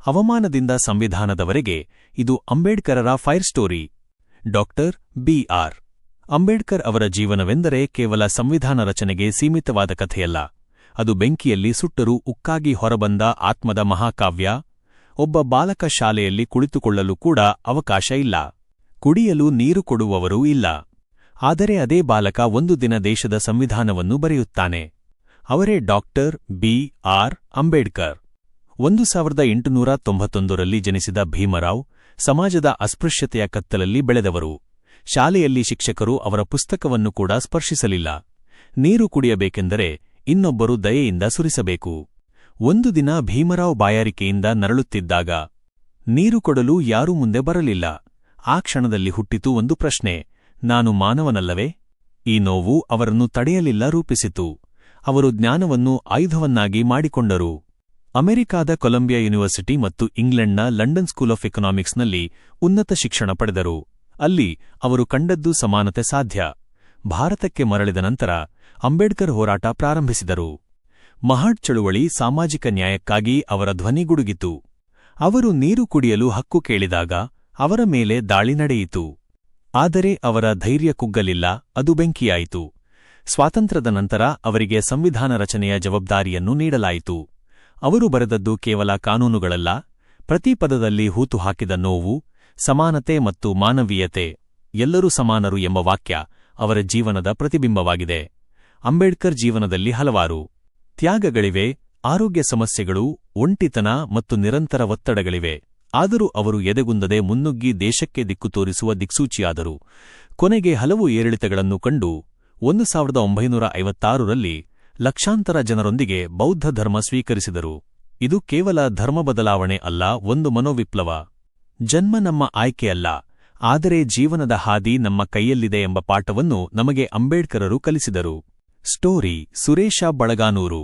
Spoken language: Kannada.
ಅವಮಾನದಿಂದ ಸಂವಿಧಾನದವರೆಗೆ ಇದು ಅಂಬೇಡ್ಕರರ fire story. Doctor B R. Ambedkar ಅವರ ಜೀವನವೆಂದರೆ ಕೇವಲ ಸಂವಿಧಾನ ರಚನೆಗೆ ಸೀಮಿತವಾದ ಕಥೆಯಲ್ಲ. ಅದು ಬೆಂಕಿಯಲ್ಲಿ ಸುಟ್ಟರೂ ಉಕ್ಕಾಗಿ ಹೊರಬಂದ ಆತ್ಮದ ಮಹಾಕಾವ್ಯ. ಒಬ್ಬ ಬಾಲಕ ಶಾಲೆಯಲ್ಲಿ ಕುಳಿತುಕೊಳ್ಳಲು ಕೂಡ ಅವಕಾಶ ಇಲ್ಲ. ಕುಡಿಯಲು ನೀರು ಕೊಡುವವರೂ ಇಲ್ಲ. ಆದರೆ ಅದೇ ಬಾಲಕ ಒಂದು ದಿನ ದೇಶದ ಸಂವಿಧಾನವನ್ನು ಬರೆಯುತ್ತಾನೆ. ಅವರೇ ಡಾಕ್ಟರ್ ಬಿ.ಆರ್. ಅಂಬೇಡ್ಕರ್. 1891ರಲ್ಲಿ ಜನಿಸಿದ ಭೀಮರಾವ್ ಸಮಾಜದ ಅಸ್ಪೃಶ್ಯತೆಯ ಕತ್ತಲಲ್ಲಿ ಬೆಳೆದವರು. ಶಾಲೆಯಲ್ಲಿ ಶಿಕ್ಷಕರು ಅವರ ಪುಸ್ತಕವನ್ನು ಕೂಡ ಸ್ಪರ್ಶಿಸಲಿಲ್ಲ. ನೀರು ಕುಡಿಯಬೇಕೆಂದರೆ ಇನ್ನೊಬ್ಬರು ದಯೆಯಿಂದ ಸುರಿಸಬೇಕು. ಒಂದು ದಿನ ಭೀಮರಾವ್ ಬಾಯಾರಿಕೆಯಿಂದ ನರಳುತ್ತಿದ್ದಾಗ ನೀರು ಕೊಡಲು ಯಾರೂ ಮುಂದೆ ಬರಲಿಲ್ಲ. ಆ ಕ್ಷಣದಲ್ಲಿ ಹುಟ್ಟಿತು ಒಂದು ಪ್ರಶ್ನೆ: ನಾನು ಮಾನವನಲ್ಲವೇ? ಈ ನೋವು ಅವರನ್ನು ತಡೆಯಲಿಲ್ಲ, ರೂಪಿಸಿತು. ಅವರು ಜ್ಞಾನವನ್ನು ಆಯುಧವನ್ನಾಗಿ ಮಾಡಿಕೊಂಡರು. ಅಮೆರಿಕಾದ ಕೊಲಂಬಿಯಾ ಯೂನಿವರ್ಸಿಟಿ ಮತ್ತು ಇಂಗ್ಲೆಂಡ್ನ ಲಂಡನ್ ಸ್ಕೂಲ್ ಆಫ್ ಎಕನಾಮಿಕ್ಸ್ನಲ್ಲಿ ಉನ್ನತ ಶಿಕ್ಷಣ ಪಡೆದರು. ಅಲ್ಲಿ ಅವರು ಕಂಡದ್ದು ಸಮಾನತೆ ಸಾಧ್ಯ. ಭಾರತಕ್ಕೆ ಮರಳಿದ ನಂತರ ಅಂಬೇಡ್ಕರ್ ಹೋರಾಟ ಪ್ರಾರಂಭಿಸಿದರು. ಮಹಡ್ ಚಳುವಳಿ ಸಾಮಾಜಿಕ ನ್ಯಾಯಕ್ಕಾಗಿ ಅವರ ಧ್ವನಿಗುಡುಗಿತು. ಅವರು ನೀರು ಕುಡಿಯಲು ಹಕ್ಕು ಕೇಳಿದಾಗ ಅವರ ಮೇಲೆ ದಾಳಿ ನಡೆಯಿತು. ಆದರೆ ಅವರ ಧೈರ್ಯ ಕುಗ್ಗಲಿಲ್ಲ, ಅದು ಬೆಂಕಿಯಾಯಿತು. ಸ್ವಾತಂತ್ರ್ಯದ ನಂತರ ಅವರಿಗೆ ಸಂವಿಧಾನ ರಚನೆಯ ಜವಾಬ್ದಾರಿಯನ್ನು ನೀಡಲಾಯಿತು. ಅವರು ಬರೆದದ್ದು ಕೇವಲ ಕಾನೂನುಗಳಲ್ಲ, ಪ್ರತಿ ಪದದಲ್ಲಿ ಹೂತು ಹಾಕಿದ ನೋವು, ಸಮಾನತೆ ಮತ್ತು ಮಾನವೀಯತೆ. ಎಲ್ಲರೂ ಸಮಾನರು ಎಂಬ ವಾಕ್ಯ ಅವರ ಜೀವನದ ಪ್ರತಿಬಿಂಬವಾಗಿದೆ. ಅಂಬೇಡ್ಕರ್ ಜೀವನದಲ್ಲಿ ಹಲವಾರು ತ್ಯಾಗಗಳಿವೆ, ಆರೋಗ್ಯ ಸಮಸ್ಯೆಗಳು, ಒಂಟಿತನ ಮತ್ತು ನಿರಂತರ ಒತ್ತಡಗಳಿವೆ. ಆದರೂ ಅವರು ಎದೆಗುಂದದೆ ಮುನ್ನುಗ್ಗಿ ದೇಶಕ್ಕೆ ದಿಕ್ಕು ತೋರಿಸುವ ದಿಕ್ಸೂಚಿಯಾದರು. ಕೊನೆಗೆ ಹಲವು ಏರಿಳಿತಗಳನ್ನು ಕಂಡು 1956ರಲ್ಲಿ ಲಕ್ಷಾಂತರ ಜನರೊಂದಿಗೆ ಬೌದ್ಧ ಧರ್ಮ ಸ್ವೀಕರಿಸಿದರು. ಇದು ಕೇವಲ ಧರ್ಮ ಬದಲಾವಣೆ ಅಲ್ಲ, ಒಂದು ಮನೋವಿಪ್ಲವ. ಜನ್ಮ ನಮ್ಮ ಆಯ್ಕೆಯಲ್ಲ, ಆದರೆ ಜೀವನದ ಹಾದಿ ನಮ್ಮ ಕೈಯಲ್ಲಿದೆ ಎಂಬ ಪಾಠವನ್ನು ನಮಗೆ ಅಂಬೇಡ್ಕರರು ಕಲಿಸಿದರು. ಸ್ಟೋರಿ: ಸುರೇಶ ಬಳಗಾನೂರು.